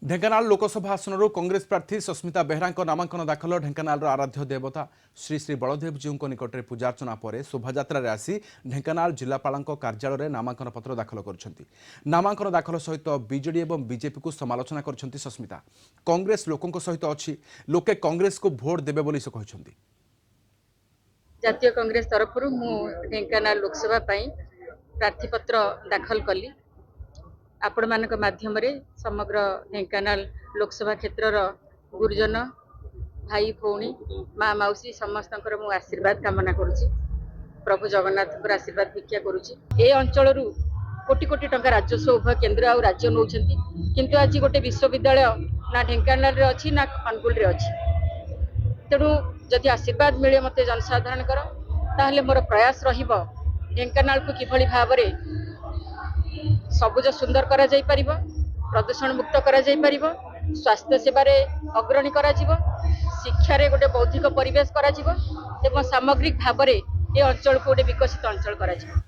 ढेंकानाल लोकसभा आसन कांग्रेस प्रार्थी सस्मिता बेहरा नामांकन दाखल ढेंकानाल आराध्य देवता श्री श्री बलदेव जीव निकट में पूजार्चना पर शोभायात्रा आसी ढेंकानाल जिलापाल कार्यालय में नामांकन पत्र दाखल कर नामांकन दाखल सहित बीजेडी और बीजेपी को समालोचना कर सस्मिता कांग्रेस लोकों सहित अच्छी लोके कांग्रेस को भोट देवे बोली से कहते जातीय कांग्रेस तरफ ढेंकानाल लोकसभा प्रार्थी पत्र दाखल कली आपण मान माध्यम समग्र ढेंकानाल लोकसभा क्षेत्र गुरुजन भाई भौणी माँ मौसी समस्त आशीर्वाद कामना करुच्ची प्रभु जगन्नाथ आशीर्वाद भिक्षा करुच्ची अंचल कोटी कोटी टंका राजस्व उभय केन्द्र आ राज्य नौ किंतु आज गोटे विश्वविद्यालय ना ढेंकानाल अच्छी ना अनुगुल अच्छी तेणु जदि आशीर्वाद मिले मत जनसाधारण ताहले मोर प्रयास रहिबो ढेंकानाल को किभली भाव सबुज सुंदर करा जाई परिबो प्रदूषण मुक्त करा जाई परिबो स्वास्थ्य सेवार अग्रणी करा जिवो शिक्षा रे गोटे बौद्धिक परिवेश करा जिवो एवं सामग्रिक भाव में ये अंचल को गोटे विकसित अंचल करा जिवो।